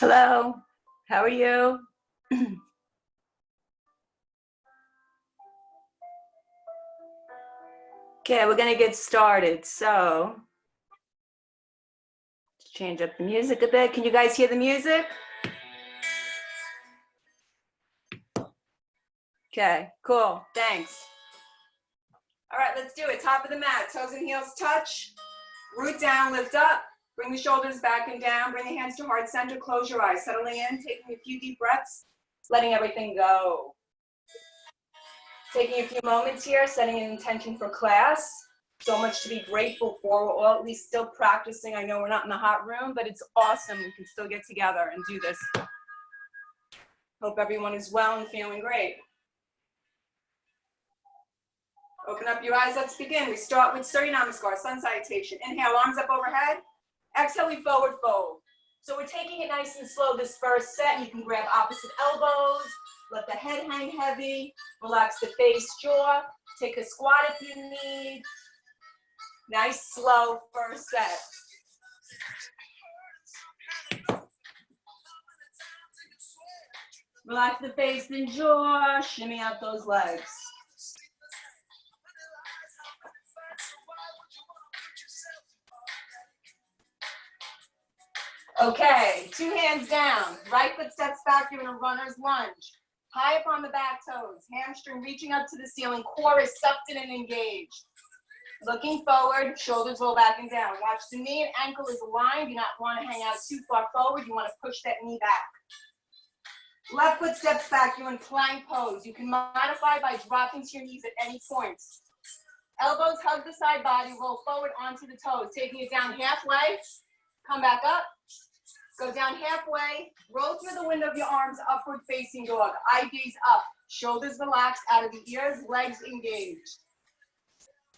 Hello, how are you? Okay, we're gonna get started. So, let's change up the music a bit. Can you guys hear the music? Okay, cool, thanks. All right, let's do it. Top of the mat, toes and heels touch. Root down, lift up. Bring the shoulders back and down. Bring the hands to heart center. Close your eyes, settling in, taking a few deep breaths, letting everything go. Taking a few moments here, setting an intention for class. So much to be grateful for. We're all at least still practicing. I know we're not in the hot room, but it's awesome. We can still get together and do this. Hope everyone is well and feeling great. Open up your eyes, let's begin. We start with Surya Namaskar, sun salutation. Inhale, arms up overhead. Exhale, we forward fold. So we're taking it nice and slow this first set. You can grab opposite elbows, let the head hang heavy, relax the face, jaw. Take a squat if you need. Nice, slow first set. Relax the face and jaw, shimmy out those legs. Okay, two hands down. Right foot steps back, you're in a runner's lunge. High up on the back toes, hamstring reaching up to the ceiling, core is sucked in and engaged. Looking forward, shoulders roll back and down. Watch the knee and ankle is aligned. You do not want to hang out too far forward. You want to push that knee back. Left foot steps back, you're in plank pose. You can modify by dropping to your knees at any point. Elbows hug the side body, roll forward onto the toes, taking it down halfway. Come back up. Go down halfway, roll through the window of your arms, upward facing dog. Eye gaze up, shoulders relaxed out of the ears, legs engaged.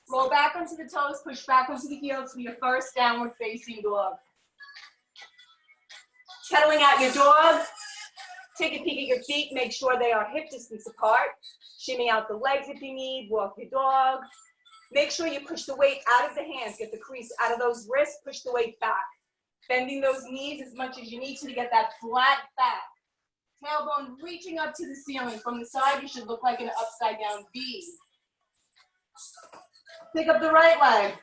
Roll back onto the toes, push back onto the heels for your first downward facing dog. Pedaling out your dog, take a peek at your feet, make sure they are hip distance apart. Shimmy out the legs if you need, walk your dog. Make sure you push the weight out of the hands, get the crease out of those wrists, push the weight back. Bending those knees as much as you need to get that flat back. Tailbone reaching up to the ceiling. From the side, you should look like an upside down V. Pick up the right leg.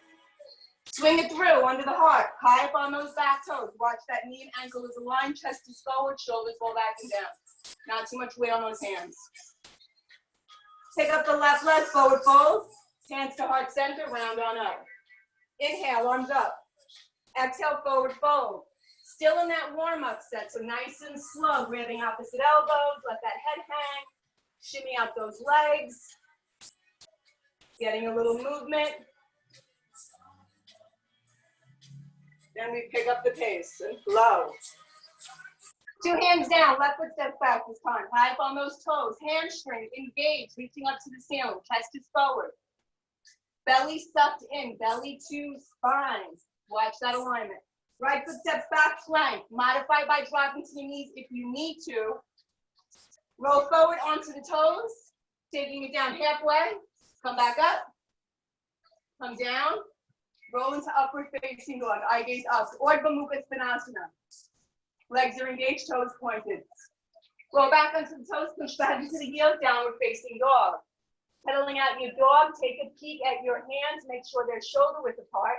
Swing it through under the heart. High up on those back toes. Watch that knee and ankle is aligned. Chest is forward. Shoulders roll back and down. Not too much weight on those hands. Pick up the left leg. Forward fold. Hands to heart center. Round on up. Inhale. Arms up. Exhale, forward fold. Still in that warm-up set, so nice and slow. Grabbing opposite elbows, let that head hang. Shimmy out those legs. Getting a little movement. Then we pick up the pace and flow. Two hands down, left foot step back this time. High up on those toes, hamstring engaged, reaching up to the ceiling. Chest is forward. Belly sucked in, belly to spine. Watch that alignment. Right foot steps back, plank. Modify by dropping to your knees if you need to. Roll forward onto the toes, taking it down halfway. Come back up. Come down. Roll into upward facing dog. Eye gaze up. Urdhva Mukha Svanasana. Legs are engaged, toes pointed. Roll back onto the toes, push back into the heels, downward facing dog. Pedaling out your dog, take a peek at your hands, make sure they're shoulder width apart.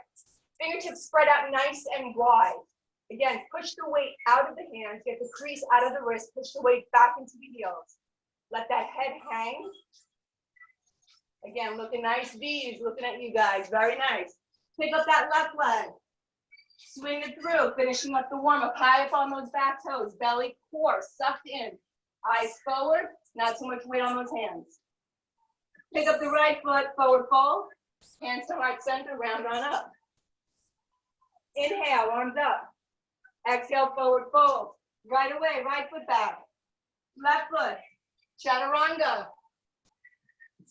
Fingertips spread out nice and wide. Again, push the weight out of the hands, get the crease out of the wrist, push the weight back into the heels. Let that head hang. Again, looking nice V's, looking at you guys, very nice. Pick up that left leg. Swing it through, finishing up the warm-up. High up on those back toes, belly, core, sucked in. Eyes forward, not too much weight on those hands. Pick up the right foot, forward fold. Hands to heart center, round on up. Inhale, arms up. Exhale, forward fold. Right away, right foot back. Left foot, chaturanga.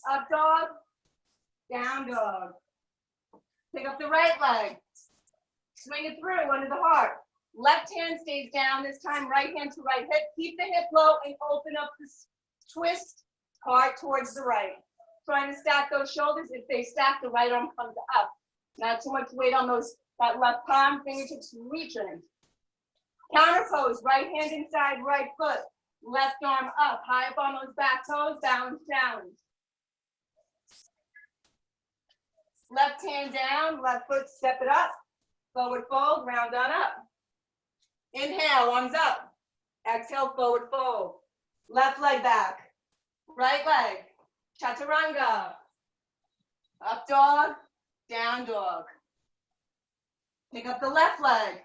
Up dog, down dog. Pick up the right leg. Swing it through under the heart. Left hand stays down, this time right hand to right hip. Keep the hip low and open up this twist, heart towards the right. Trying to stack those shoulders. If they stack, the right arm comes up. Not too much weight on those, that left palm, fingertips reaching. Counter pose, right hand inside, right foot. Left arm up, high up on those back toes, balance down. Left hand down, left foot, step it up. Forward fold, round on up. Inhale, arms up. Exhale, forward fold. Left leg back. Right leg. Chaturanga. Up dog, down dog. Pick up the left leg.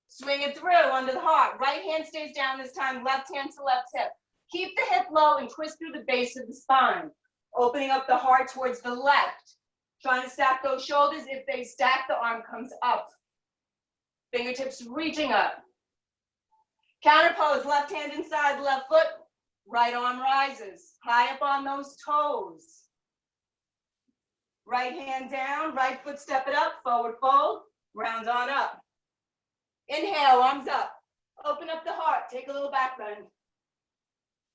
Swing it through under the heart. Right hand stays down this time, left hand to left hip. Keep the hip low and twist through the base of the spine. Opening up the heart towards the left. Trying to stack those shoulders. If they stack, the arm comes up. Fingertips reaching up. Counter pose, left hand inside, left foot. Right arm rises. High up on those toes. Right hand down, right foot step it up, forward fold, round on up. Inhale, arms up. Open up the heart, take a little back bend.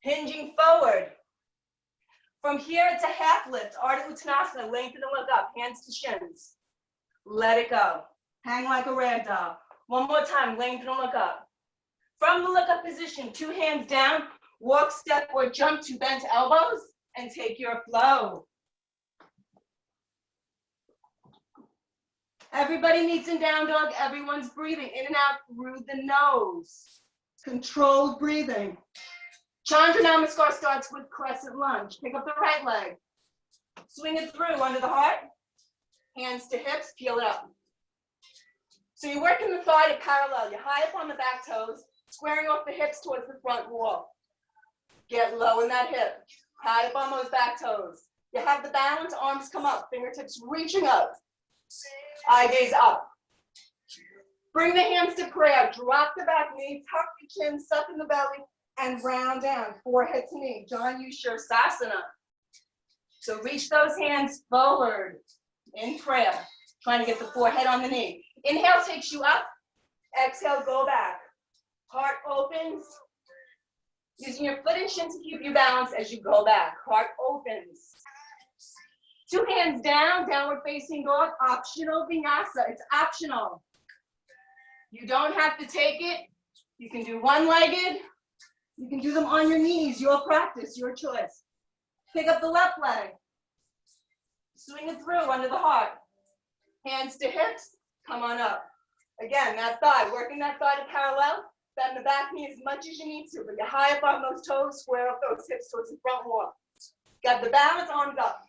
Hinging forward. From here, it's a half lift, Ardha Uttanasana, lengthen and look up, hands to shins. Let it go. Hang like a rag doll. One more time, lengthen and look up. From the look up position, two hands down, walk, step, or jump to bent elbows, and take your flow. Everybody meets in down dog. Everyone's breathing in and out through the nose. Controlled breathing. Chandra Namaskar starts with crescent lunge. Pick up the right leg. Swing it through under the heart. Hands to hips, peel it up. So you're working the thigh to parallel. You're high up on the back toes, squaring off the hips towards the front wall. Get low in that hip. High up on those back toes. You have the balance, arms come up, fingertips reaching up. Eye gaze up. Bring the hands to prayer. Drop the back knee, tuck the chin, suck in the belly, and round down, forehead to knee. John Sasana. So reach those hands forward in prayer. Trying to get the forehead on the knee. Inhale takes you up. Exhale, go back. Heart opens. Using your foot and shin to keep you balanced as you go back. Heart opens. Two hands down, downward facing dog, optional vinyasa. It's optional. You don't have to take it. You can do one-legged. You can do them on your knees. Your practice, your choice. Pick up the left leg. Swing it through under the heart. Hands to hips, come on up. Again, that thigh, working that thigh to parallel. Bend the back knee as much as you need to, but you're high up on those toes, square up those hips towards the front wall. Got the balance, arms up.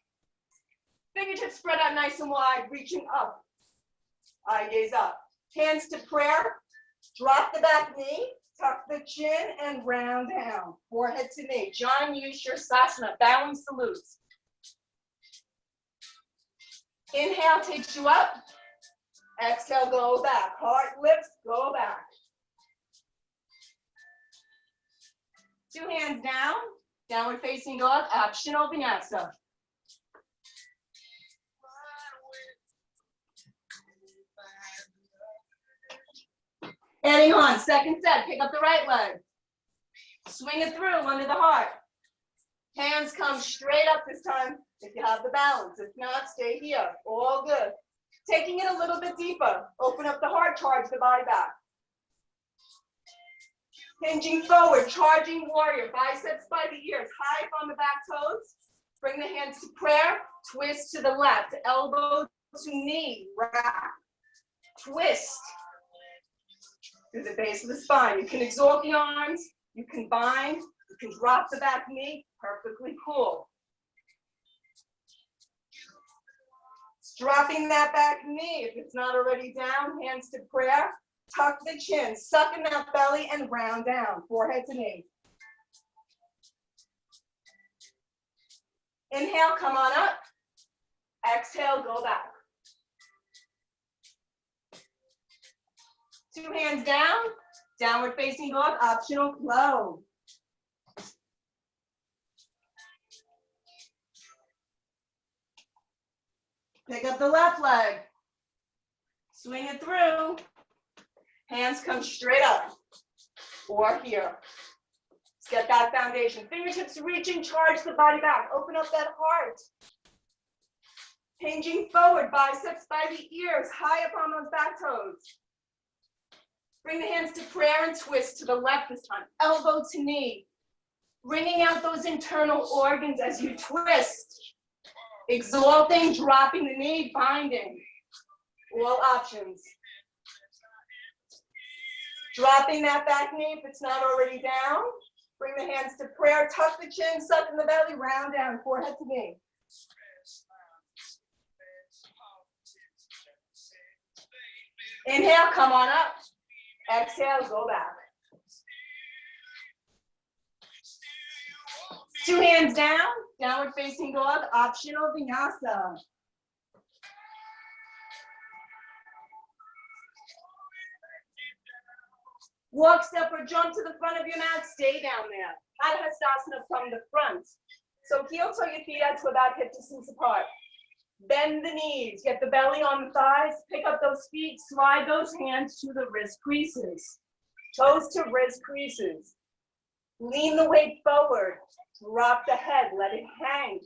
Fingertips spread out nice and wide, reaching up. Eye gaze up. Hands to prayer. Drop the back knee, tuck the chin, and round down. Forehead to knee. John Sasana, bowing salutes. Inhale takes you up. Exhale, go back. Heart lifts, go back. Two hands down, downward facing dog, optional vinyasa. Adding on, second set, pick up the right leg. Swing it through under the heart. Hands come straight up this time if you have the balance. If not, stay here, all good. Taking it a little bit deeper. Open up the heart, charge the body back. Hinging forward, charging warrior, biceps by the ears, high up on the back toes. Bring the hands to prayer, twist to the left, elbow to knee, wrap, twist through the base of the spine. You can exalt the arms, you can bind, you can drop the back knee, perfectly cool. Dropping that back knee, if it's not already down, hands to prayer. Tuck the chin, suck in that belly, and round down, forehead to knee. Inhale, come on up. Exhale, go back. Two hands down, downward facing dog, optional flow. Pick up the left leg. Swing it through. Hands come straight up or here. Let's get that foundation. Fingertips reaching, charge the body back. Open up that heart. Hinging forward, biceps by the ears, high up on those back toes. Bring the hands to prayer and twist to the left this time. Elbow to knee. Bringing out those internal organs as you twist. Exalting, dropping the knee, binding. All options. Dropping that back knee if it's not already down. Bring the hands to prayer, tuck the chin, suck in the belly, round down, forehead to knee. Inhale, come on up. Exhale, go back. 2 hands down, downward facing dog, optional vinyasa. Walk, step, or jump to the front of your mat, stay down there. Adhastasana from the front. So heel toe your feet out to about hip distance apart. Bend the knees, get the belly on the thighs, pick up those feet, slide those hands to the wrist creases. Toes to wrist creases. Lean the weight forward, drop the head, let it hang.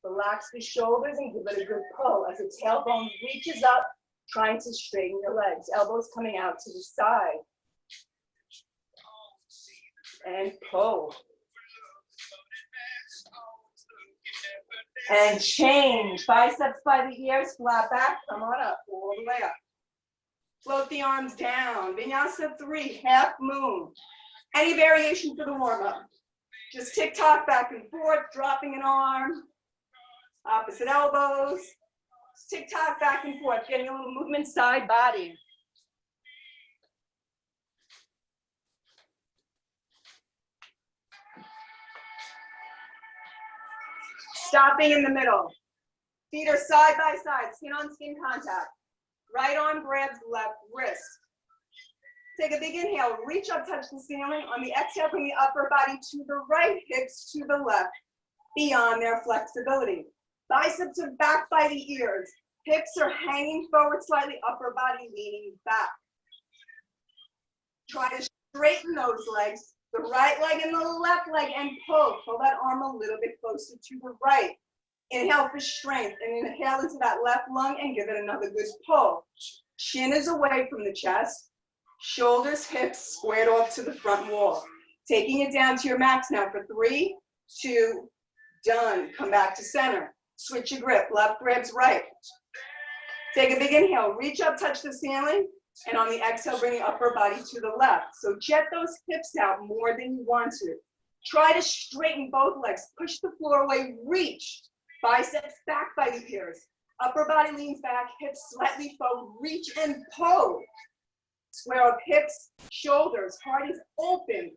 Relax the shoulders and give it a good pull as the tailbone reaches up, trying to straighten your legs. Elbows coming out to the side. And pull. And change. Biceps by the ears, flat back, come on up, all the way up. Float the arms down. Vinyasa 3, half moon. Any variation for the warm-up. Just tick-tock back and forth, dropping an arm. Opposite elbows. Tick-tock back and forth, getting a little movement side body. Stopping in the middle. Feet are side by side, skin on skin contact. Right arm grabs left wrist. Take a big inhale, reach up, touch the ceiling. On the exhale, bring the upper body to the right, hips to the left, beyond their flexibility. Biceps are back by the ears. Hips are hanging forward slightly, upper body leaning back. Try to straighten those legs. The right leg and the left leg, and pull. Pull that arm a little bit closer to the right. Inhale for strength, and inhale into that left lung and give it another good pull. Chin is away from the chest. Shoulders, hips squared off to the front wall. Taking it down to your max now for 3, 2, done. Come back to center. Switch your grip. Left grabs right. Take a big inhale. Reach up, touch the ceiling. And on the exhale, bring the upper body to the left. So jet those hips out more than you want to. Try to straighten both legs. Push the floor away, reach. Biceps back by the ears. Upper body leans back, hips slightly forward, reach and pull. Square up hips, shoulders, heart is open.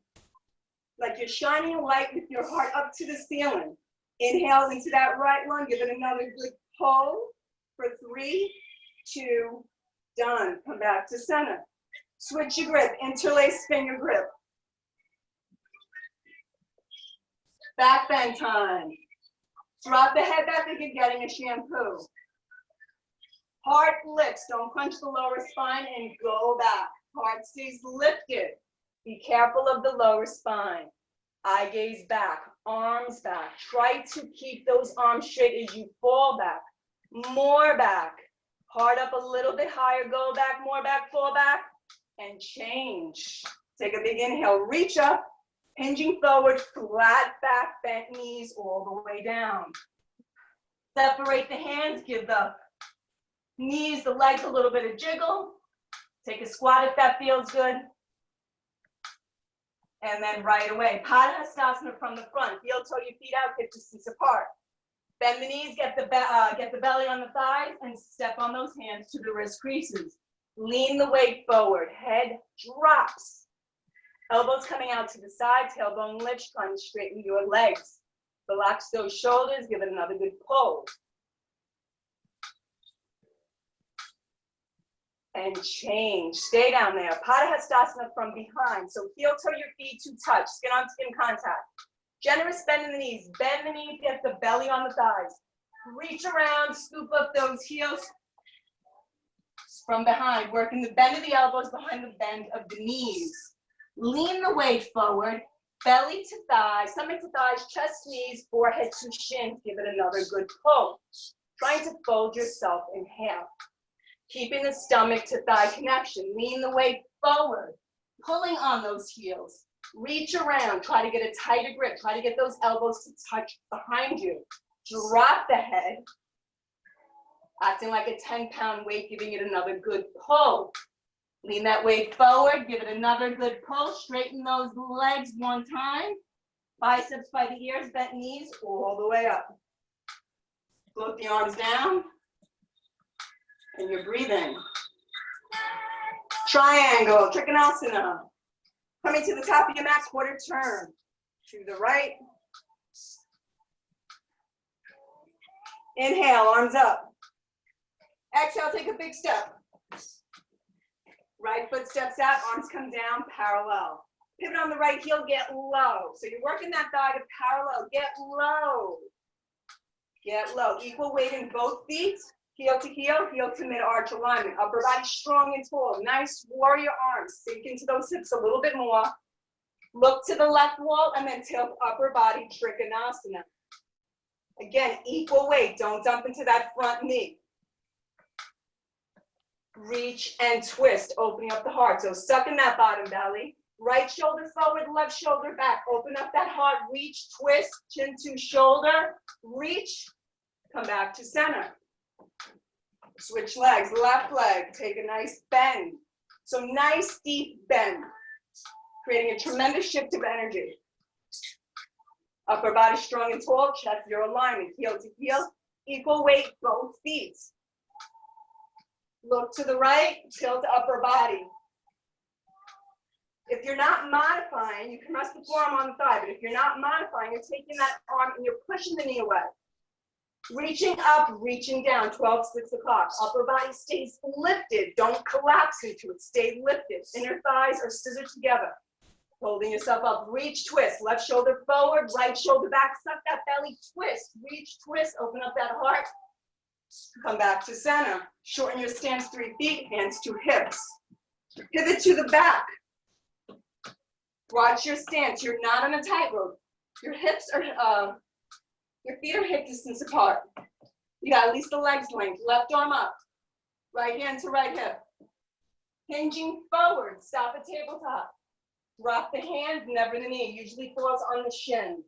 Like you're shining a light with your heart up to the ceiling. Inhale into that right lung, give it another good pull for 3, 2, done. Come back to center. Switch your grip, interlace finger grip. Back bend time. Drop the head back like you're getting a shampoo. Heart lifts, don't crunch the lower spine and go back. Heart stays lifted. Be careful of the lower spine. Eye gaze back, arms back. Try to keep those arms straight as you fall back. More back. Heart up a little bit higher, go back, more back, fall back, and change. Take a big inhale, reach up, hinging forward, flat back, bent knees all the way down. Separate the hands, give the knees, the legs a little bit of jiggle. Take a squat if that feels good. And then right away, Padahastasana from the front. Heel toe your feet out, hip distance apart. Bend the knees, get the belly on the thighs, and step on those hands to the wrist creases. Lean the weight forward, head drops. Elbows coming out to the side, tailbone lifts, trying to straighten your legs. Relax those shoulders, give it another good pull. And change, stay down there. Padahastasana from behind. So heel toe your feet to touch, skin on skin contact. Generous bend in the knees. Bend the knees, get the belly on the thighs. Reach around, scoop up those heels from behind. Working the bend of the elbows behind the bend of the knees. Lean the weight forward, belly to thighs, stomach to thighs, chest, knees, forehead to shins. Give it another good pull. Trying to fold yourself in half. Keeping the stomach to thigh connection. Lean the weight forward, pulling on those heels. Reach around, try to get a tighter grip. Try to get those elbows to touch behind you. Drop the head, acting like a 10-pound weight, giving it another good pull. Lean that weight forward, give it another good pull. Straighten those legs one time. Biceps by the ears, bent knees, all the way up. Float the arms down, and you're breathing. Triangle, Trikonasana. Coming to the top of your mat, quarter turn. To the right. Inhale, arms up. Exhale, take a big step. Right foot steps out, arms come down, parallel. Pivot on the right heel, get low. So you're working that thigh to parallel, get low. Get low, equal weight in both feet. Heel to mid-arch alignment. Upper body strong and tall. Nice warrior arms. Sink into those hips a little bit more. Look to the left wall and then tilt upper body, Trikonasana. Again, equal weight. Don't dump into that front knee. Reach and twist, opening up the heart. So suck in that bottom belly. Right shoulder forward, left shoulder back. Open up that heart, reach, twist, chin to shoulder. Reach, come back to center. Switch legs, left leg, take a nice bend. So nice deep bend, creating a tremendous shift of energy. Upper body strong and tall, check your alignment, heel to heel, equal weight, both feet. Look to the right, tilt upper body. If you're not modifying, you can rest the forearm on the thigh, but if you're not modifying, you're taking that arm and you're pushing the knee away. Reaching up, reaching down, 12, 6 o'clock. Upper body stays lifted. Don't collapse into it. Stay lifted. Inner thighs are scissored together. Holding yourself up. Reach, twist. Left shoulder forward, right shoulder back. Suck that belly, twist. Reach, twist. Open up that heart. Come back to center. Shorten your stance 3 feet, hands to hips. Pivot to the back. Watch your stance. You're not on a tightrope. Your hips are, your feet are hip distance apart. You got at least the legs length. Left arm up. Right hand to right hip. Hinging forward. Stop at tabletop. Drop the hands, never the knee. Usually falls on the shin.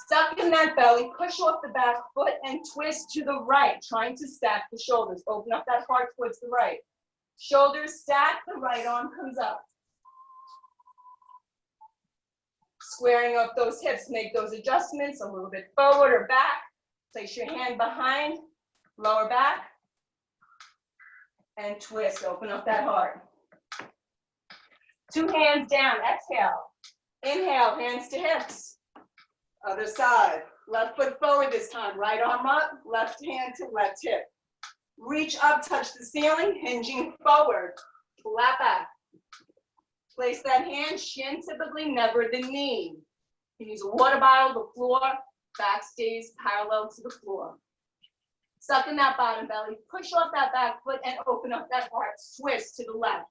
Suck in that belly. Push off the back foot and twist to the right. Trying to stack the shoulders. Open up that heart towards the right. Shoulders stack. The right arm comes up. Squaring up those hips, make those adjustments a little bit forward or back. Place your hand behind, lower back, and twist. Open up that heart. 2 hands down, exhale. Inhale, hands to hips. Other side. Left foot forward this time. Right arm up, left hand to left hip. Reach up, touch the ceiling, hinging forward. Flat back. Place that hand, shin typically, never the knee. You use a water bottle, the floor, back stays parallel to the floor. Suck in that bottom belly, push off that back foot and open up that heart, twist to the left.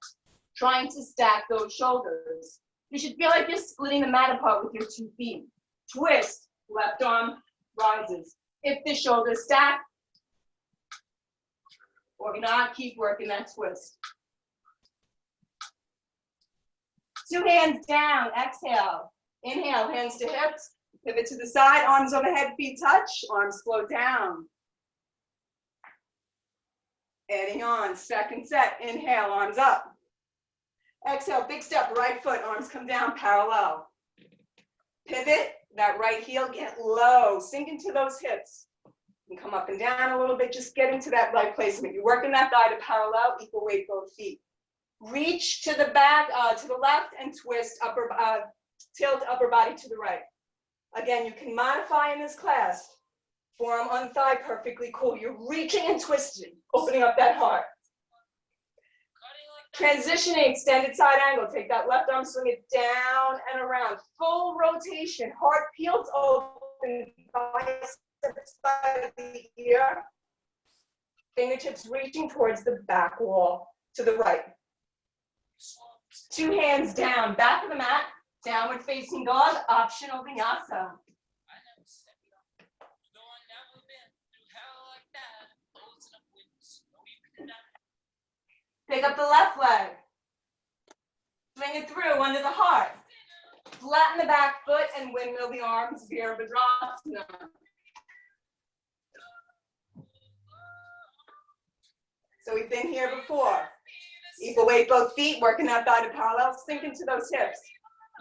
Trying to stack those shoulders. You should feel like you're splitting the mat apart with your 2 feet. Twist, left arm rises. If the shoulders stack, or not, keep working that twist. 2 hands down, exhale. Inhale, hands to hips. Pivot to the side, arms overhead, feet touch, arms flow down. Adding on, second set, inhale, arms up. Exhale, big step, right foot, arms come down, parallel. Pivot, that right heel, get low, sink into those hips. And come up and down a little bit, just get into that right placement. You're working that thigh to parallel, equal weight, both feet. Reach to the back, to the left, and twist, tilt upper body to the right. Again, you can modify in this class. Forearm on thigh, perfectly cool. You're reaching and twisting, opening up that heart. Transitioning, extended side angle. Take that left arm, swing it down and around. Full rotation, heart peels open, biceps by the ear. Fingertips reaching towards the back wall to the right. 2 hands down, back of the mat, downward facing dog, optional vinyasa. Pick up the left leg. Swing it through under the heart. Flatten the back foot and windmill the arms, Virabhadrasana. So we've been here before. Equal weight, both feet, working that thigh to parallel, sink into those hips.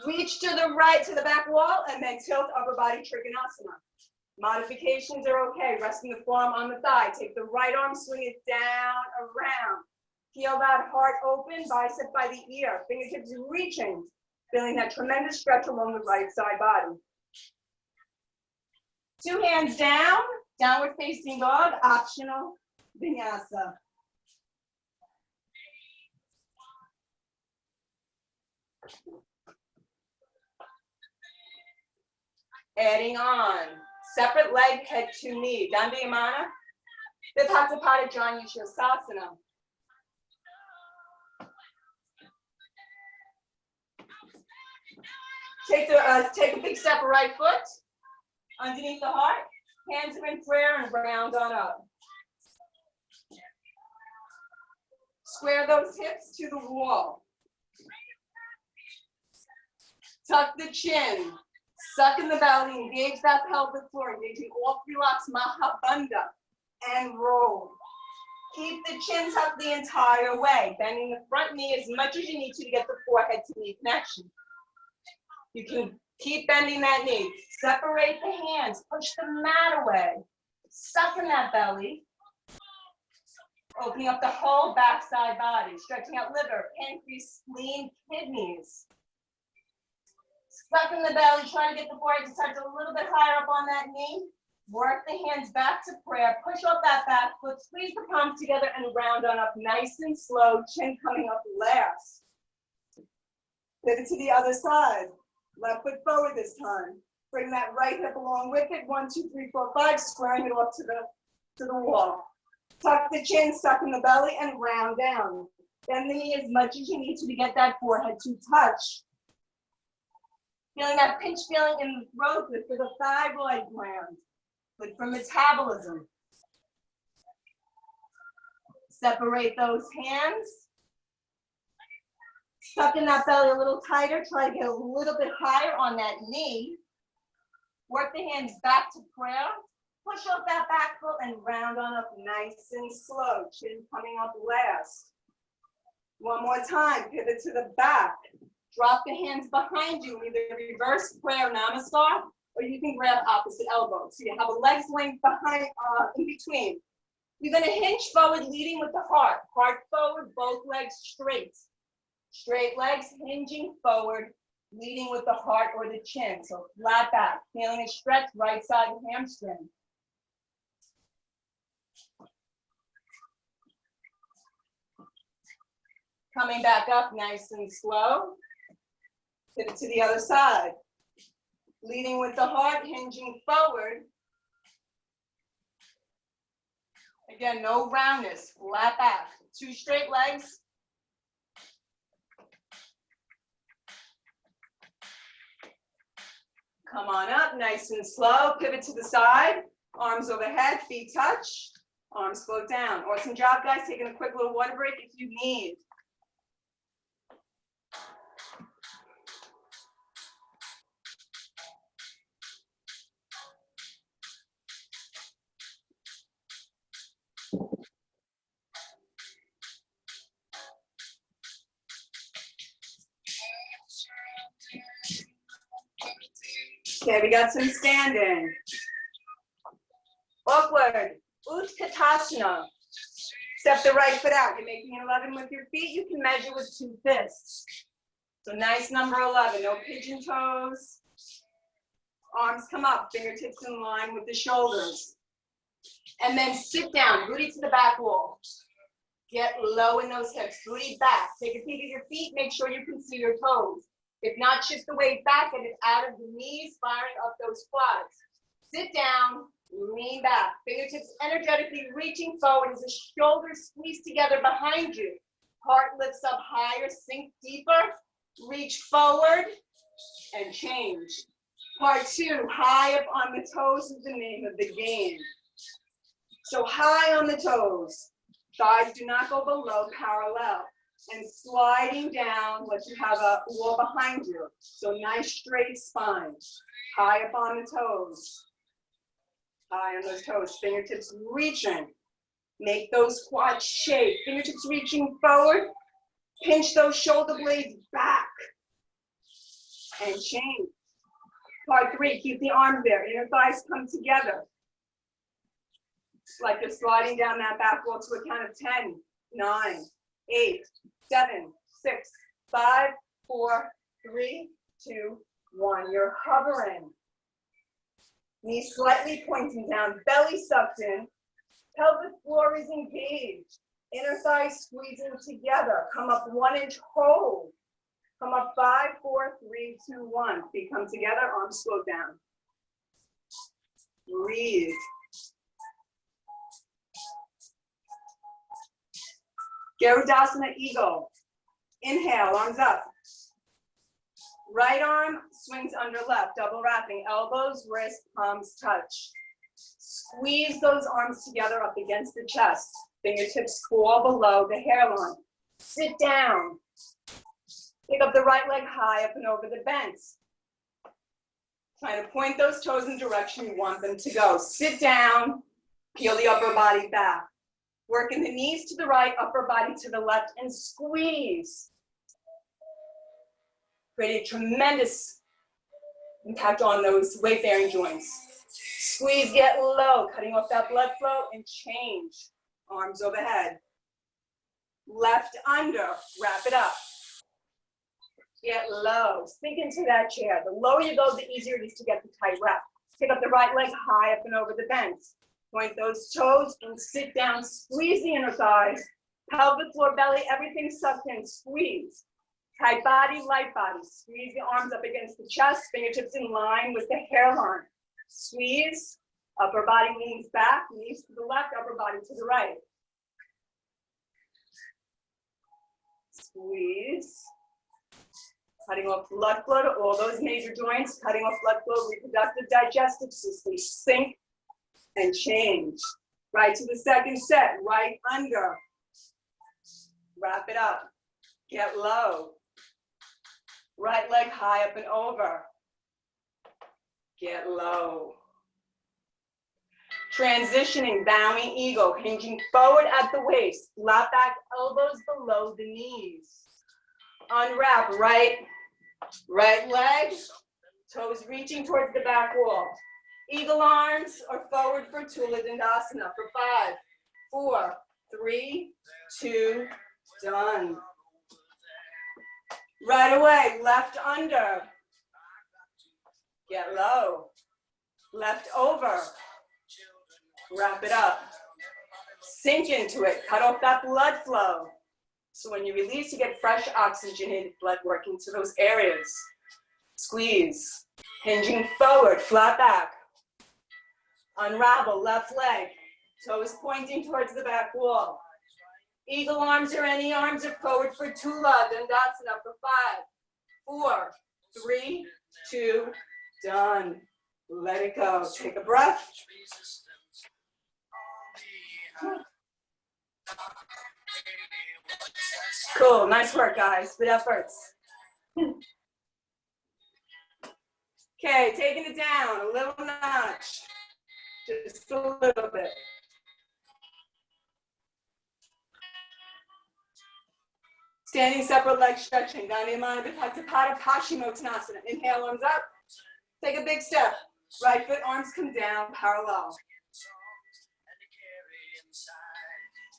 Reach to the right, to the back wall, and then tilt upper body Trikonasana. Modifications are okay. Resting the forearm on the thigh. Take the right arm, swing it down, around. Feel that heart open, bicep by the ear. Fingertips reaching. Feeling that tremendous stretch along the right side body. 2 hands down, downward facing dog, optional vinyasa. Adding on, separate leg, head to knee. Dandayamana, Vipattapada Janyusasana. Take a big step right foot underneath the heart. Hands are in prayer and round on up. Square those hips to the wall. Tuck the chin. Suck in the belly. Engage that pelvic floor. Engaging all 3 locks. Mahabandha. And roll. Keep the chin tucked the entire way. Bending the front knee as much as you need to get the forehead to knee connection. You can keep bending that knee. Separate the hands. Push the mat away. Suck in that belly. Opening up the whole backside body. Stretching out liver, pancreas, spleen, kidneys. Suck in the belly. Try to get the forehead to touch a little bit higher up on that knee. Work the hands back to prayer. Push up that back foot. Squeeze the palms together and round on up. Nice and slow. Chin coming up last. Pivot to the other side. Left foot forward this time. Bring that right hip along with it. 1, 2, 3, 4, 5. Squaring it off to the wall. Tuck the chin, suck in the belly, and round down. Bend the knee as much as you need to get that forehead to touch. Feeling that pinch feeling in the throat, good for the thyroid gland. Good for metabolism. Separate those hands. Suck in that belly a little tighter. Try to get a little bit higher on that knee. Work the hands back to prayer. Push up that back foot and round on up nice and slow. Chin coming up last. One more time. Pivot to the back. Drop the hands behind you. Either reverse prayer namaskar or you can grab opposite elbow. So you have a legs length behind, in between. You're going to hinge forward, leading with the heart. Heart forward, both legs straight. Straight legs hinging forward, leading with the heart or the chin. So flat back, feeling a stretch, right side hamstring. Coming back up nice and slow. Pivot to the other side. Leading with the heart, hinging forward. Again, no roundness, flat back. 2 straight legs. Come on up, nice and slow. Pivot to the side. Arms overhead, feet touch. Arms float down. Awesome job, guys. Taking a quick little water break if you need. Okay, we got some standing. Awkward. Utkatasana. Step the right foot out. You're making an 11 with your feet. You can measure with 2 fists. So nice number 11. No pigeon toes. Arms come up. Fingertips in line with the shoulders. And then sit down. Booty to the back wall. Get low in those hips. Booty back. Take a peek at your feet. Make sure you can see your toes. If not, shift the weight back and it's out of the knees, firing up those quads. Sit down, lean back. Fingertips energetically reaching forward as the shoulders squeeze together behind you. Heart lifts up higher, sink deeper. Reach forward and change. Part 2, high up on the toes is the name of the game. So high on the toes. Thighs do not go below parallel. And sliding down, let you have a wall behind you. So nice straight spine. High up on the toes. High on those toes. Fingertips reaching. Make those quads shake. Fingertips reaching forward. Pinch those shoulder blades back. And change. Part 3, keep the arms there. Inner thighs come together. It's like you're sliding down that back wall to a count of 10, 9, 8, 7, 6, 5, 4, 3, 2, 1. You're hovering. Knees slightly pointing down, belly sucked in. Pelvic floor is engaged. Inner thighs squeezing together. Come up 1 inch, hold. Come up 5, 4, 3, 2, 1. Feet come together, arms slow down. Breathe. Garudasana Eagle. Inhale, arms up. Right arm swings under left, double wrapping. Elbows, wrists, palms touch. Squeeze those arms together up against the chest. Fingertips fall below the hairline. Sit down. Pick up the right leg high up and over the bends. Trying to point those toes in the direction you want them to go. Sit down, peel the upper body back. Working the knees to the right, upper body to the left, and squeeze. Create a tremendous impact on those weight-bearing joints. Squeeze, get low, cutting off that blood flow, and change. Arms overhead. Left under, wrap it up. Get low, sink into that chair. The lower you go, the easier it is to get the tight wrap. Pick up the right leg high up and over the bends. Point those toes and sit down. Squeeze the inner thighs. Pelvic floor, belly, everything sucked in. Squeeze. Tight body, light body. Squeeze the arms up against the chest. Fingertips in line with the hairline. Squeeze. Upper body leans back. Knees to the left, upper body to the right. Squeeze. Cutting off blood flow to all those major joints. Cutting off blood flow, reproductive, digestive system. Sink and change. Right to the second set, right under. Wrap it up. Get low. Right leg high up and over. Get low. Transitioning, bowing eagle, hinging forward at the waist. Flat back, elbows below the knees. Unwrap, right leg, toes reaching towards the back wall. Eagle arms or forward for Tula Dandasana for 5, 4, 3, 2, done. Right away, left under. Get low. Left over. Wrap it up. Sink into it. Cut off that blood flow. So when you release, you get fresh oxygenated blood working to those areas. Squeeze. Hinging forward, flat back. Unravel, left leg. Toes pointing towards the back wall. Eagle arms or any arms are forward for Tula Dandasana for 5, 4, 3, 2, done. Let it go. Take a breath. Cool, nice work, guys. Good efforts. Okay, taking it down a little notch. Just a little bit. Standing separate leg stretching. Dhanamana Paschimottanasana. Inhale, arms up. Take a big step. Right foot, arms come down, parallel.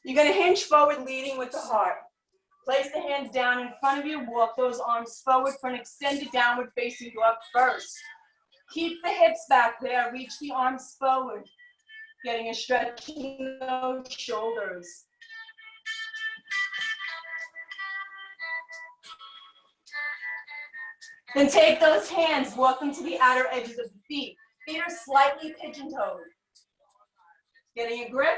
You're going to hinge forward, leading with the heart. Place the hands down in front of you. Walk those arms forward for an extended downward facing dog first. Keep the hips back there. Reach the arms forward. Getting a stretch in those shoulders. Then take those hands, walk them to the outer edges of the feet. Feet are slightly pigeon-toed. Getting a grip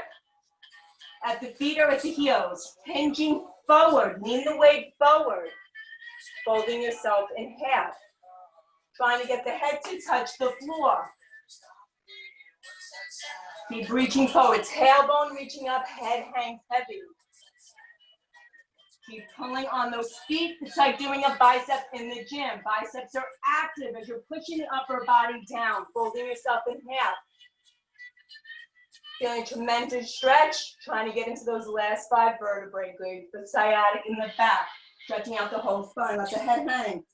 at the feet or at the heels. Hinging forward, lean the weight forward. Folding yourself in half. Trying to get the head to touch the floor. Keep reaching forward, tailbone reaching up, head hangs heavy. Keep pulling on those feet. It's like doing a bicep in the gym. Biceps are active as you're pushing the upper body down, folding yourself in half. Feeling tremendous stretch, trying to get into those last 5 vertebrae. Good for sciatic in the back, stretching out the whole spine, let the head hang.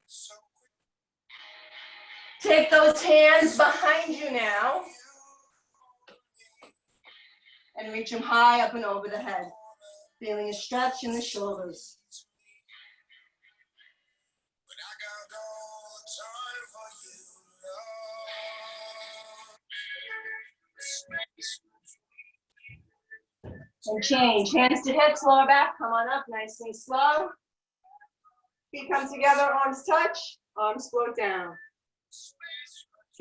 Take those hands behind you now and reach them high up and over the head. Feeling a stretch in the shoulders. And change, hands to hips, lower back, come on up, nice and slow. Feet come together, arms touch, arms float down.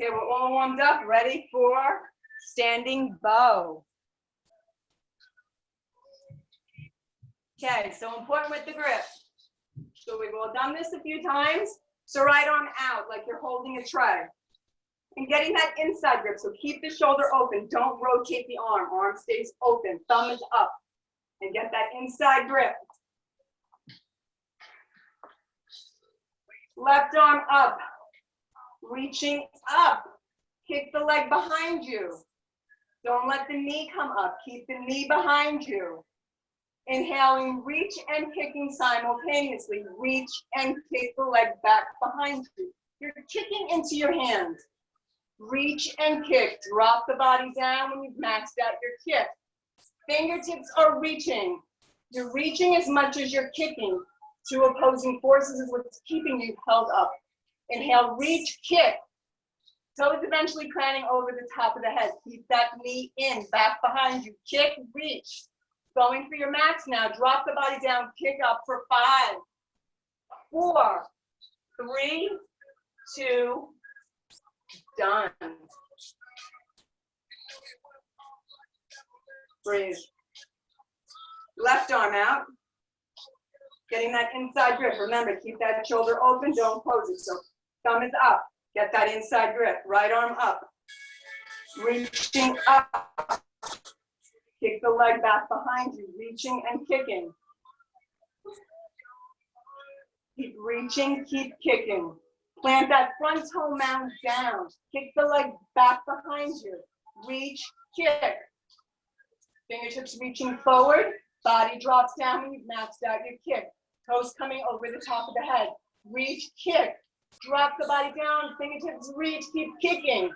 Okay, we're all warmed up, ready for standing bow. Okay, so important with the grip. So we've all done this a few times. So right arm out like you're holding a tray. And getting that inside grip, so keep the shoulder open. Don't rotate the arm. Arm stays open, thumb is up. And get that inside grip. Left arm up, reaching up. Kick the leg behind you. Don't let the knee come up. Keep the knee behind you. Inhaling, reach and kicking simultaneously. Reach and kick the leg back behind you. You're kicking into your hands. Reach and kick. Drop the body down when you've maxed out your kick. Fingertips are reaching. You're reaching as much as you're kicking. 2 opposing forces is what's keeping you held up. Inhale, reach, kick. Toes eventually craning over the top of the head. Keep that knee in, back behind you. Kick, reach. Going for your max now. Drop the body down, kick up for 5, 4, 3, 2, done. Breathe. Left arm out. Getting that inside grip. Remember, keep that shoulder open, don't close it. So thumb is up. Get that inside grip. Right arm up. Reaching up. Kick the leg back behind you. Reaching and kicking. Keep reaching, keep kicking. Plant that front toe mound down. Kick the leg back behind you. Reach, kick. Fingertips reaching forward. Body drops down when you've maxed out your kick. Toes coming over the top of the head. Reach, kick. Drop the body down. Fingertips reach, keep kicking.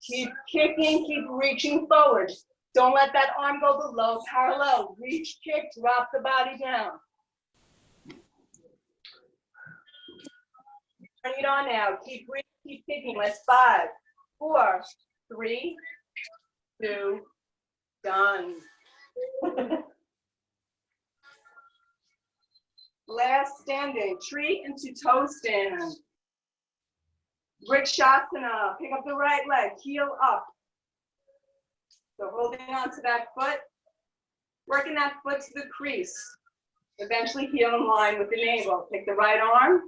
Keep kicking, keep reaching forward. Don't let that arm go below parallel. Reach, kick, drop the body down. Turn it on now. Keep reaching, keep kicking. Let's 5, 4, 3, 2, done. Last standing, tree into toe stand. Vrikshasana, pick up the right leg, heel up. So holding on to that foot, working that foot to the crease. Eventually heel in line with the navel. Take the right arm,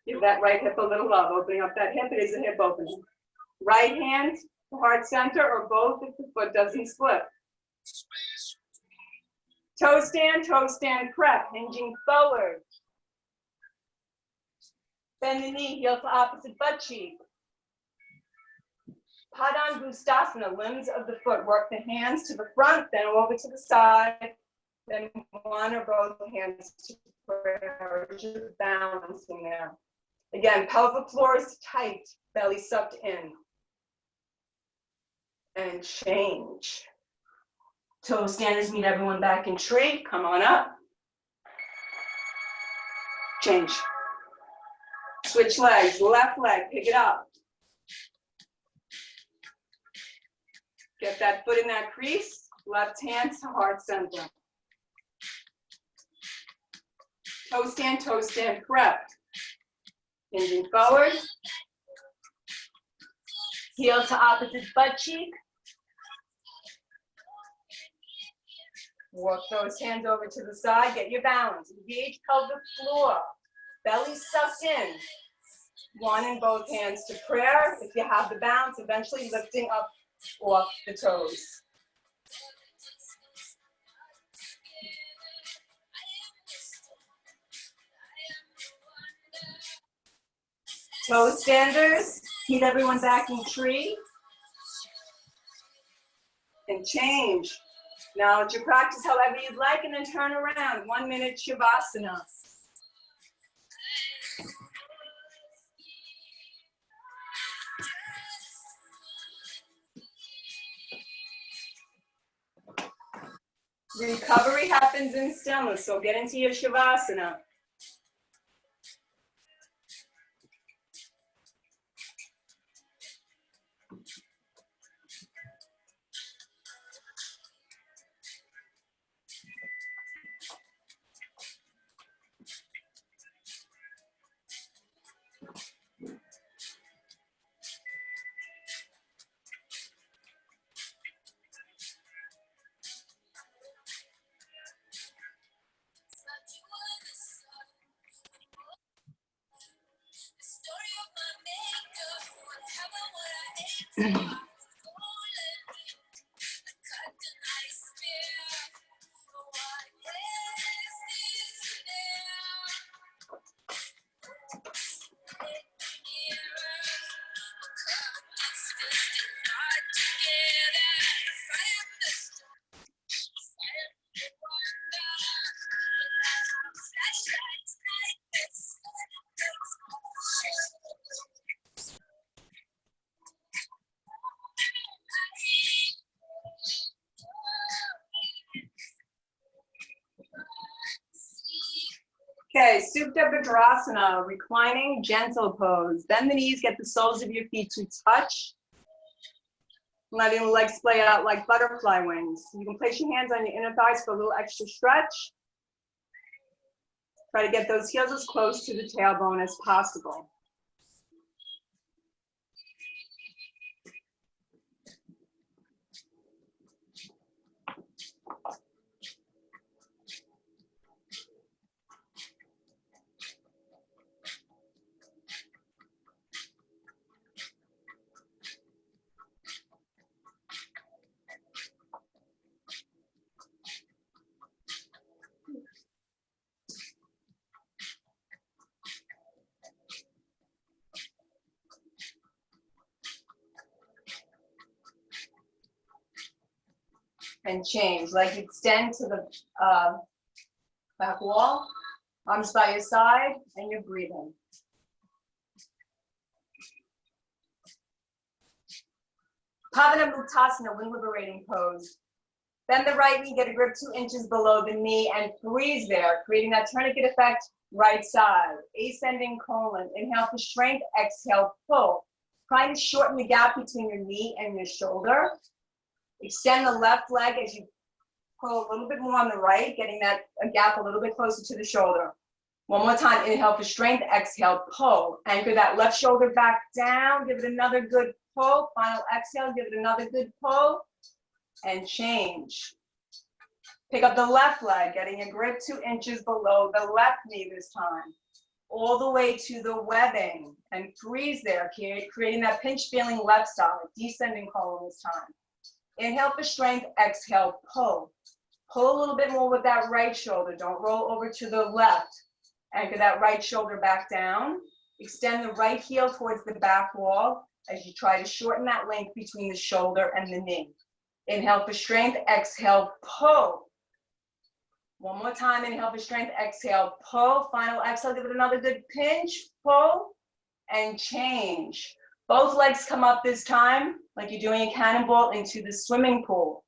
give that right hip a little love, opening up that hip, it is a hip opening. Right hand to heart center or both if the foot doesn't split. Toe stand prep, hinging forward. Bend the knee, heel to opposite butt cheek. Padangustasana, limbs of the foot. Work the hands to the front, then over to the side, then one or both hands to prayer, just balancing there. Again, pelvic floor is tight, belly sucked in. And change. Toe standers, meet everyone back in tree. Come on up. Change. Switch legs, left leg, pick it up. Get that foot in that crease, left hand to heart center. Toe stand, correct. Hinging forward. Heel to opposite butt cheek. Walk those hands over to the side, get your balance. Engage pelvic floor, belly sucked in. One in both hands to prayer. If you have the balance, eventually lifting up off the toes. Toe standers. Keep everyone back in tree. And change. Now let you practice however you'd like and then turn around. 1 minute Shavasana. Recovery happens in stillness, so get into your Shavasana. Okay, Supta Vajrasana, reclining gentle pose. Bend the knees, get the soles of your feet to touch. Letting the legs splay out like butterfly wings. You can place your hands on your inner thighs for a little extra stretch. Try to get those heels as close to the tailbone as possible. And change, like extend to the back wall, arms by your side, and you're breathing. Pavanamuktasana, wind liberating pose. Bend the right knee, get a grip 2 inches below the knee, and freeze there, creating that tourniquet effect, right side. Ascending colon, inhale for strength, exhale, pull. Try to shorten the gap between your knee and your shoulder. Extend the left leg as you pull a little bit more on the right, getting that gap a little bit closer to the shoulder. One more time, inhale for strength, exhale, pull. Anchor that left shoulder back down, give it another good pull. Final exhale, give it another good pull, and change. Pick up the left leg, getting a grip 2 inches below the left knee this time. All the way to the webbing, and freeze there, creating that pinch feeling left side, descending colon this time. Inhale for strength, exhale, pull. Pull a little bit more with that right shoulder. Don't roll over to the left. Anchor that right shoulder back down. Extend the right heel towards the back wall as you try to shorten that length between the shoulder and the knee. Inhale for strength, exhale, pull. One more time, inhale for strength, exhale, pull. Final exhale, give it another good pinch, pull, and change. Both legs come up this time, like you're doing a cannonball into the swimming pool.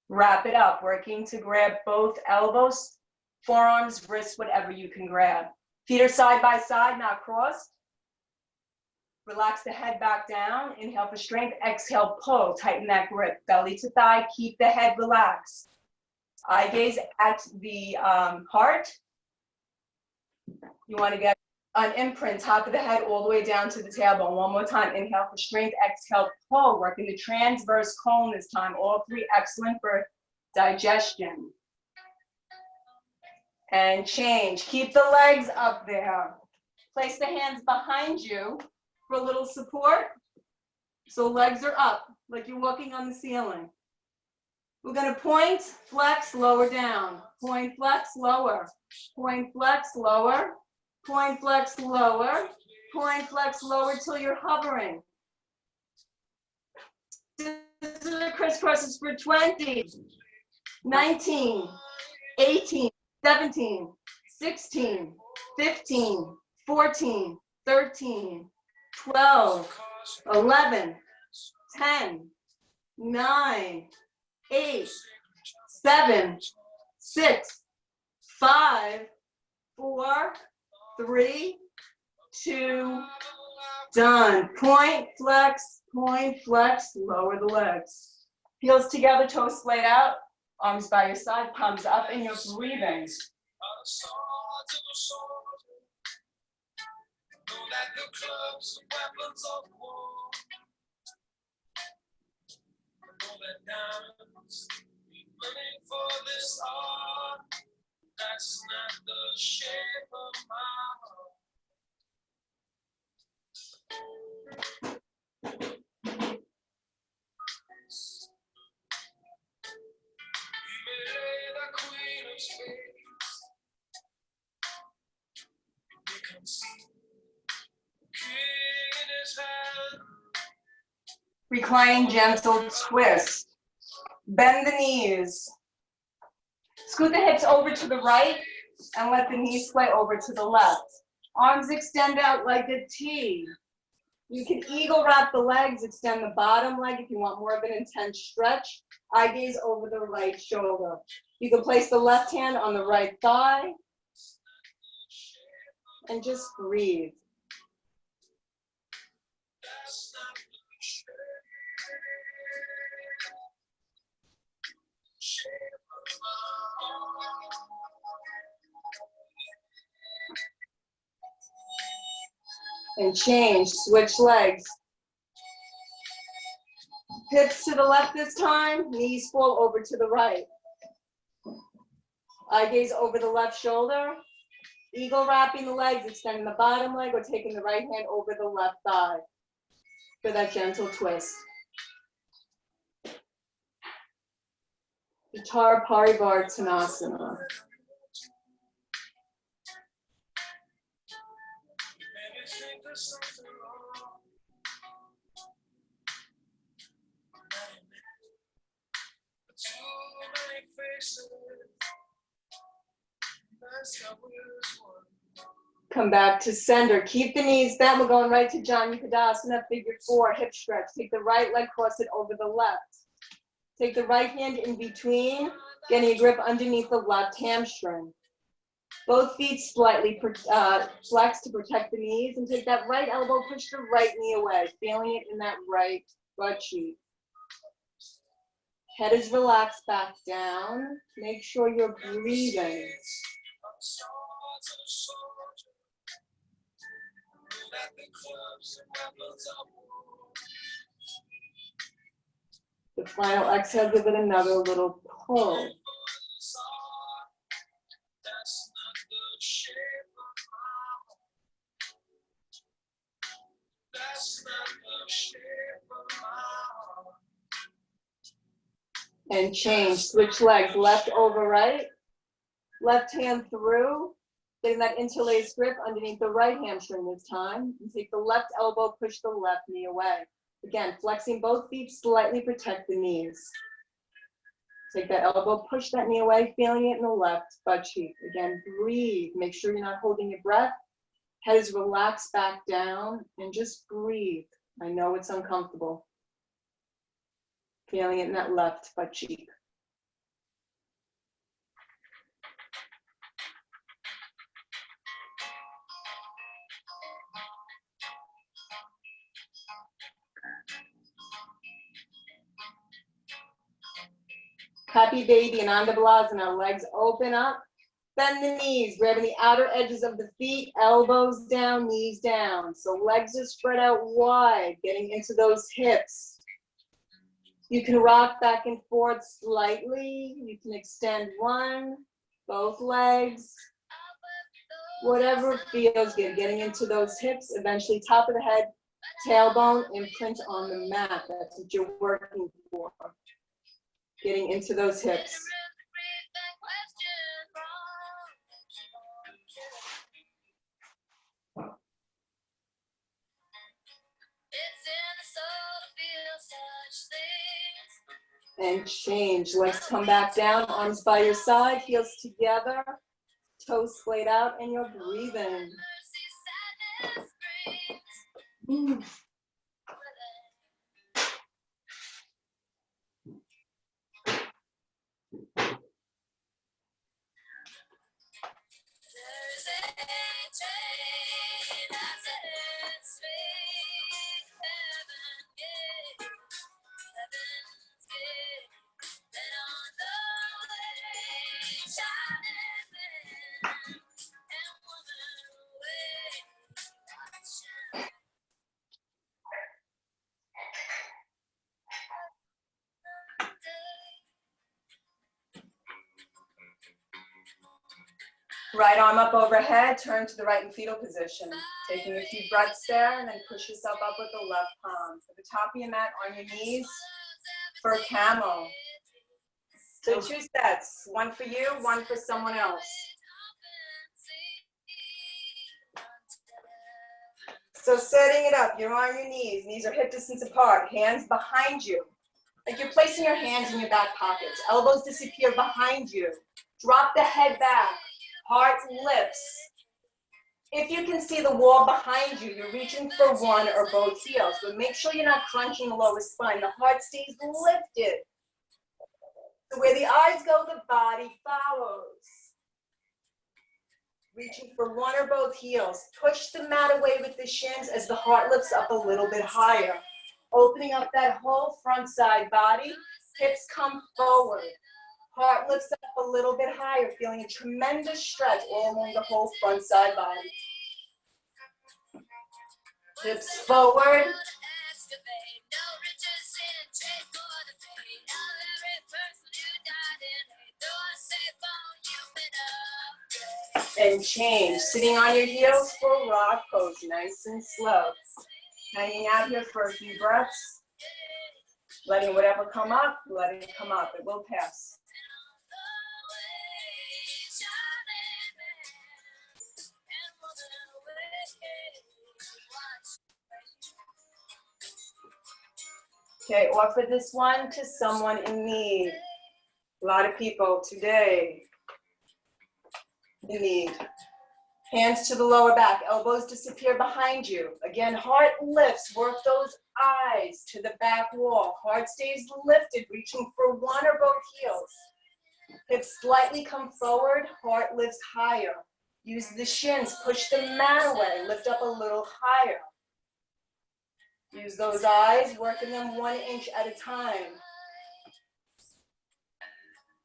Wrap it up, working to grab both elbows, forearms, wrists, whatever you can grab. Feet are side by side, not crossed. Relax the head back down. Inhale for strength, exhale, pull. Tighten that grip, belly to thigh, keep the head relaxed. Eye gaze at the heart. You want to get an imprint, top of the head all the way down to the tailbone. One more time, inhale for strength, exhale, pull. Working the transverse colon this time. All three excellent for digestion. And change. Keep the legs up there. Place the hands behind you for a little support. So legs are up, like you're walking on the ceiling. We're gonna point, flex, lower down. Point, flex, lower. Point, flex, lower. Point, flex, lower. Point, flex, lower till you're hovering. Scissor crisscrosses for 20, 19, 18, 17, 16, 15, 14, 13, 12, 11, 10, 9, 8, 7, 6, 5, 4, 3, 2, done. Point, flex, lower the legs. Heels together, toes splayed out, arms by your side, palms up, and you're breathing. That's not the shape of my heart. Reclining gentle twist. Bend the knees. Scoot the hips over to the right and let the knees sway over to the left. Arms extend out like a T. You can eagle wrap the legs, extend the bottom leg if you want more of an intense stretch. Eye gaze over the right shoulder. You can place the left hand on the right thigh and just breathe. And change, switch legs. Hips to the left this time, knees fall over to the right. Eye gaze over the left shoulder. Eagle wrapping the legs, extending the bottom leg or taking the right hand over the left thigh for that gentle twist. Uttar Parivartanasana. Come back to center. Keep the knees bent. We're going right to Janu Padasana, figure 4, hip stretch. Take the right leg, cross it over the left. Take the right hand in between, getting a grip underneath the left hamstring. Both feet slightly flex to protect the knees, and take that right elbow, push the right knee away, feeling it in that right butt cheek. Head is relaxed back down. Make sure you're breathing. The final exhale, give it another little pull. And change, switch legs, left over right, left hand through, getting that interlaced grip underneath the right hamstring this time. And take the left elbow, push the left knee away. Again, flexing both feet, slightly protect the knees. Take that elbow, push that knee away, feeling it in the left butt cheek. Again, breathe, make sure you're not holding your breath. Head is relaxed back down and just breathe. I know it's uncomfortable. Feeling it in that left butt cheek. Happy baby and Ananda Balasana. Legs open up. Bend the knees, grabbing the outer edges of the feet, elbows down, knees down. So legs are spread out wide, getting into those hips. You can rock back and forth slightly. You can extend one, both legs. Whatever feels good, getting into those hips, eventually top of the head, tailbone, imprint on the mat. That's what you're working for. Getting into those hips. And change. Legs come back down, arms by your side, heels together, toes splayed out, and you're breathing. Right arm up overhead, turn to the right in fetal position. Taking a few breaths there, and then push yourself up with the left palm. To the top of your mat on your knees for camel. So 2 sets, one for you, one for someone else. So setting it up, you're on your knees are hip distance apart, hands behind you. Like you're placing your hands in your back pockets. Elbows disappear behind you. Drop the head back. Heart lifts. If you can see the wall behind you, you're reaching for one or both heels, but make sure you're not crunching the lower spine. The heart stays lifted. So where the eyes go, the body follows. Reaching for one or both heels. Push the mat away with the shins as the heart lifts up a little bit higher. Opening up that whole front side body. Hips come forward. Heart lifts up a little bit higher, feeling a tremendous stretch all along the whole front side body. Hips forward. And change. Sitting on your heels for rock pose, nice and slow. Hanging out here for a few breaths. Letting whatever come up, letting it come up. It will pass. Okay, offer this one to someone in need. A lot of people today in need. Hands to the lower back, elbows disappear behind you. Again, heart lifts, work those eyes to the back wall. Heart stays lifted, reaching for one or both heels. Hips slightly come forward, heart lifts higher. Use the shins, push the mat away, lift up a little higher. Use those eyes, working them 1 inch at a time.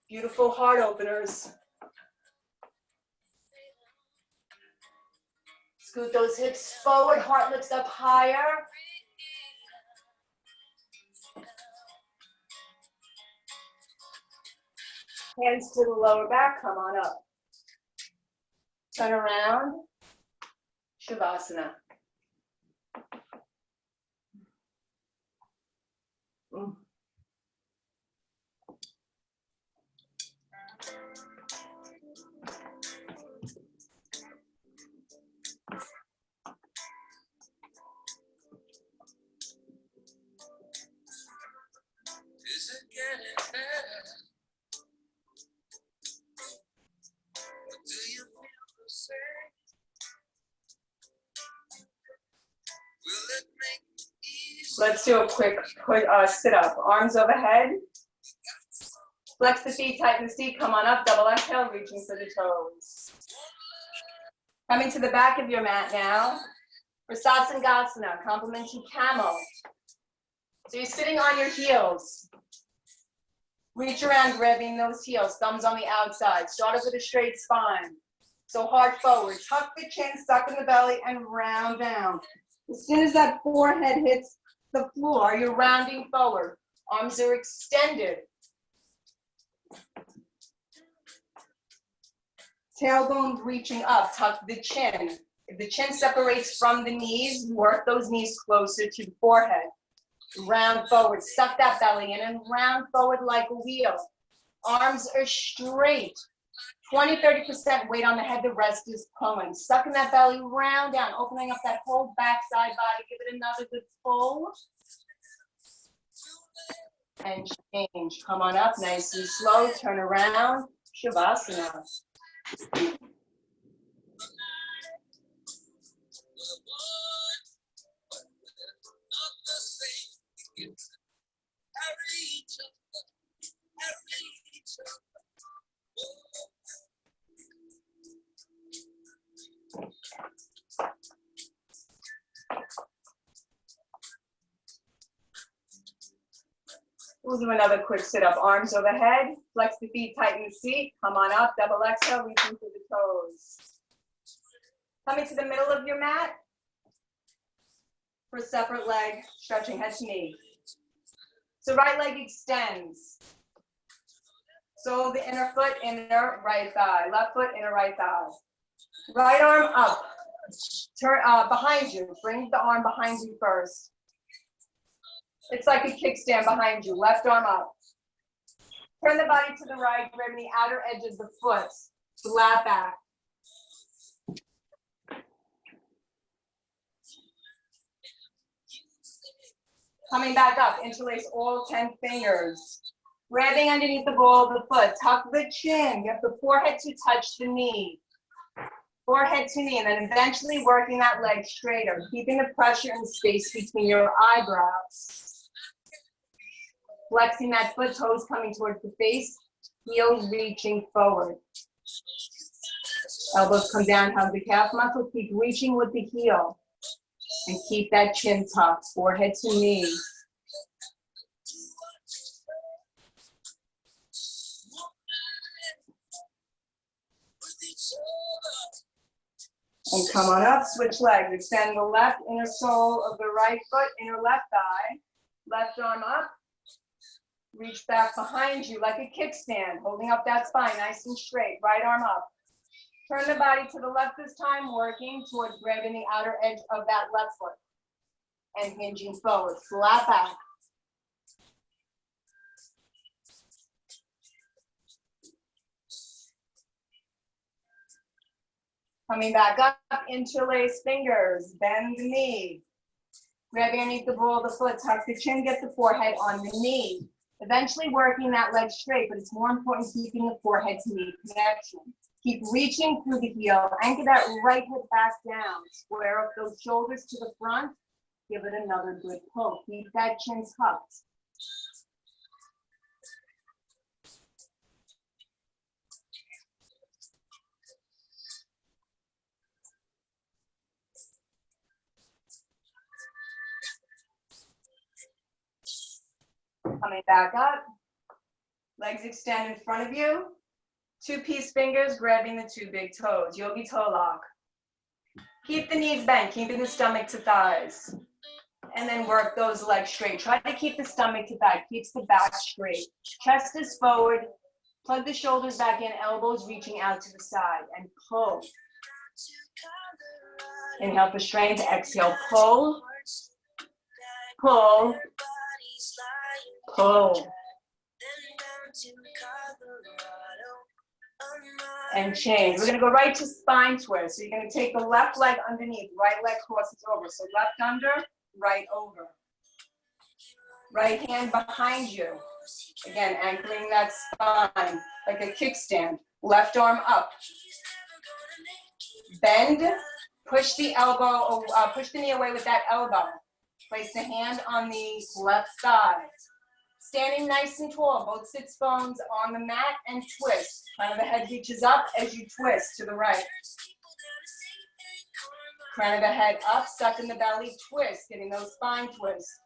Beautiful heart openers. Scoot those hips forward, heart lifts up higher. Hands to the lower back, come on up. Turn around, Shavasana. Is it getting better? Or do you feel the same? Will it make it easy? Let's do a quick sit up. Arms overhead. Flex the feet, tighten the seat, come on up, double exhale, reaching for the toes. Coming to the back of your mat now. For Satsangasana, complementing camel. So you're sitting on your heels. Reach around, grabbing those heels, thumbs on the outside. Start up with a straight spine. So heart forward, tuck the chin, suck in the belly, and round down. As soon as that forehead hits the floor, you're rounding forward. Arms are extended. Tailbone reaching up, tuck the chin. If the chin separates from the knees, work those knees closer to the forehead. Round forward, suck that belly in and round forward like a wheel. Arms are straight. 20-30% weight on the head, the rest is pulling. Sucking that belly round down, opening up that whole backside body. Give it another good pull. And change. Come on up, nice and slow. Turn around. Shavasana. We'll do another quick sit-up. Arms overhead. Flex the feet, tighten the seat. Come on up. Double exhale, reaching through the toes. Coming to the middle of your mat. For a separate leg, stretching head to knee. So right leg extends. So the inner foot, inner right thigh. Left foot, inner right thigh. Right arm up. Turn behind you. Bring the arm behind you first. It's like a kickstand behind you. Left arm up. Turn the body to the right, grabbing the outer edge of the foot. Flat back. Coming back up, interlace all 10 fingers. Grabbing underneath the ball of the foot. Tuck the chin. Get the forehead to touch the knee. Forehead to knee, and then eventually working that leg straighter, keeping the pressure and space between your eyebrows. Flexing that foot, toes coming towards the face, heels reaching forward. Elbows come down, hug the calf muscle, keep reaching with the heel. And keep that chin tucked, forehead to knee. And come on up, switch legs. Extend the left inner sole of the right foot, inner left thigh. Left arm up. Reach back behind you like a kickstand, holding up that spine nice and straight. Right arm up. Turn the body to the left this time, working towards grabbing the outer edge of that left foot. And hinging forward, flat back. Coming back up, interlace fingers, bend the knee. Grabbing underneath the ball of the foot, tuck the chin, get the forehead on the knee. Eventually working that leg straight, but it's more important keeping the forehead to knee connection. Keep reaching through the heel, anchor that right hip back down. Square up those shoulders to the front. Give it another good pull. Keep that chin tucked. Coming back up. Legs extend in front of you. Two-piece fingers grabbing the two big toes. Yogi toe lock. Keep the knees bent, keeping the stomach to thighs. And then work those legs straight. Try to keep the stomach to thigh. Keeps the back straight. Chest is forward. Plug the shoulders back in, elbows reaching out to the side. And pull. Inhale for strength. Exhale, pull. Pull. Pull. And change. We're going to go right to spine twist. So you're going to take the left leg underneath, right leg crosses over. So left under, right over. Right hand behind you. Again, anchoring that spine like a kickstand. Left arm up. Bend, push the elbow, push the knee away with that elbow. Place the hand on the left thigh. Standing nice and tall, both sits bones on the mat and twist. Crown of the head reaches up as you twist to the right. Crown of the head up, suck in the belly, twist, getting those spine twists.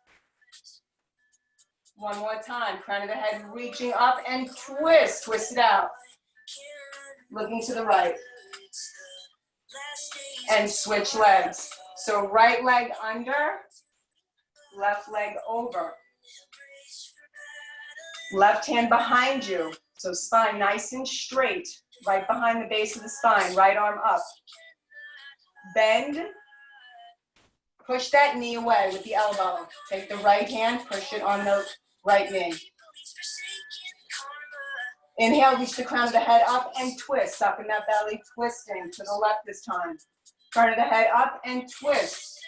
One more time, crown of the head reaching up and twist, twist it out. Looking to the right. And switch legs. So right leg under, left leg over. Left hand behind you, so spine nice and straight. right behind the base of the spine, right arm up. Bend, push that knee away with the elbow. Take the right hand, push it on the right knee. Inhale, reach the crown of the head up and twist. Up in that belly, twisting to the left this time. Front of the head up and twist.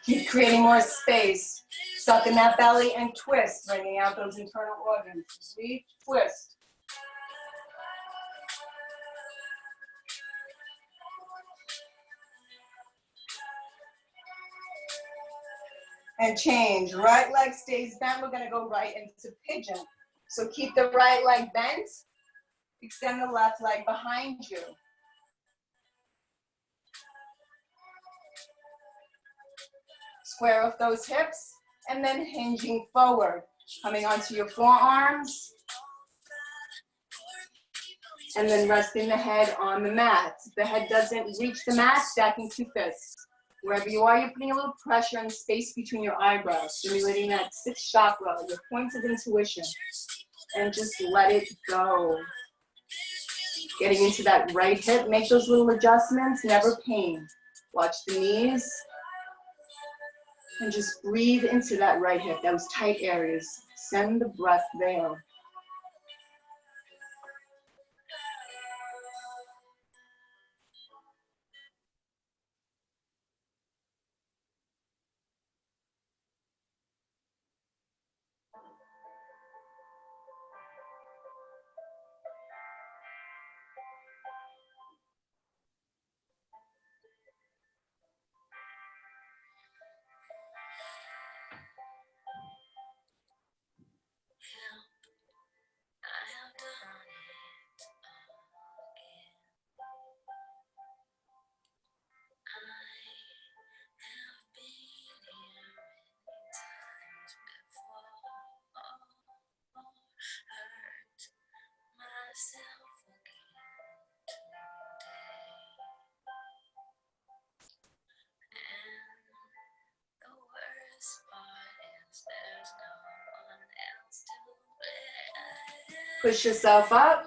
Keep creating more space. Suck in that belly and twist, bringing out those internal organs. Reach, twist. And change. Right leg stays bent. We're going to go right into pigeon. So keep the right leg bent. Extend the left leg behind you. Square off those hips. And then hinging forward. Coming onto your forearms. And then resting the head on the mat. If the head doesn't reach the mat, stacking two fists. Wherever you are, you're putting a little pressure in the space between your eyebrows, stimulating that sixth chakra, your points of intuition. And just let it go. Getting into that right hip, make those little adjustments, never pain. Watch the knees. And just breathe into that right hip, those tight areas. Send the breath there. Push yourself up.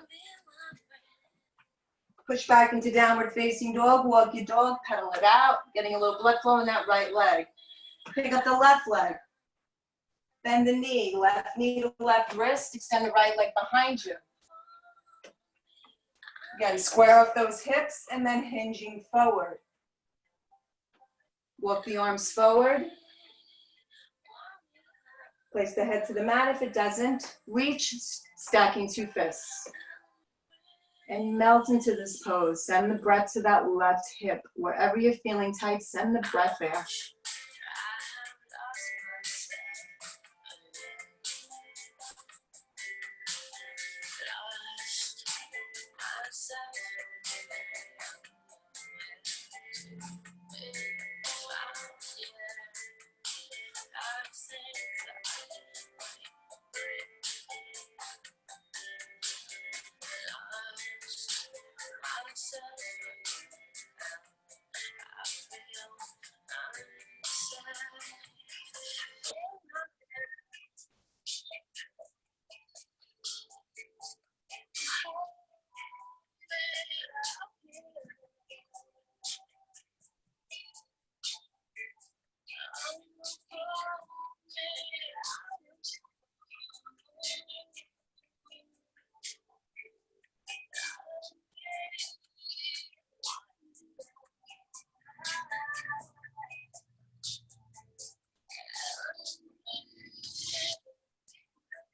Push back into downward facing dog. Walk your dog, pedal it out. Getting a little blood flow in that right leg. Pick up the left leg. Bend the knee. Left knee to left wrist. Extend the right leg behind you. Again, square off those hips and then hinging forward. Walk the arms forward. Place the head to the mat. If it doesn't, reach, stacking two fists. And melt into this pose. Send the breath to that left hip. Wherever you're feeling tight, send the breath there.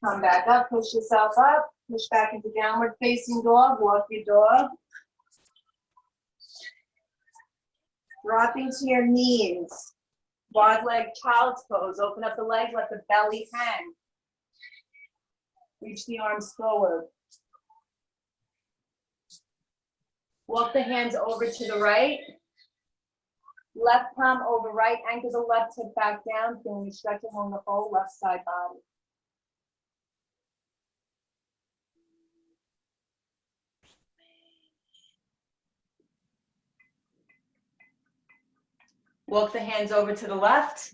Come back up, push yourself up, push back into downward facing dog, walk your dog. Dropping to your knees, broad leg child's pose, open up the legs, let the belly hang. Reach the arms forward. Walk the hands over to the right. Left palm over right, anchor the left hip back down, feeling the stretch along the whole left side body. Walk the hands over to the left.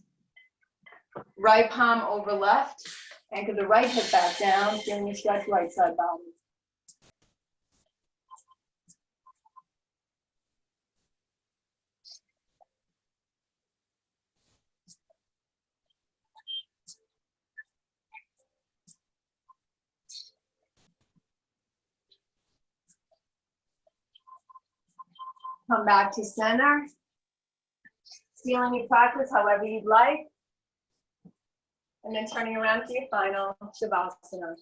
Right palm over left. Anchor the right hip back down, feeling your stretch right side body. Come back to center. Stealing your practice however you'd like. And then turning around to your final Shavasana.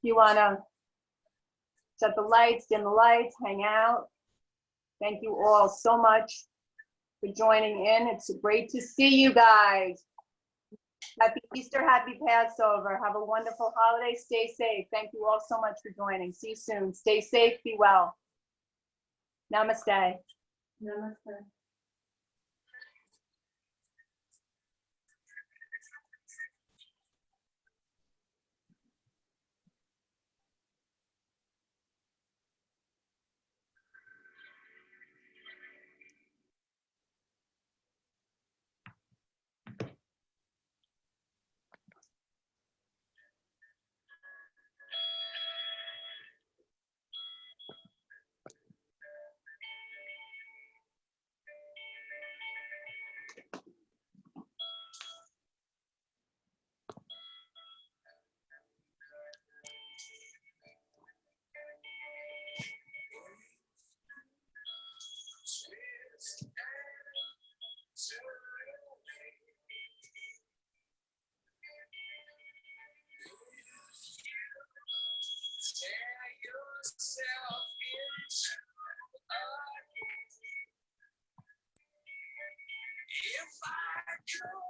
You want to shut the lights, dim the lights, hang out. Thank you all so much for joining in. It's great to see you guys. Happy Easter, happy Passover. Have a wonderful holiday. Stay safe. Thank you all so much for joining. See you soon. Stay safe, be well. Namaste. Namaste. If I could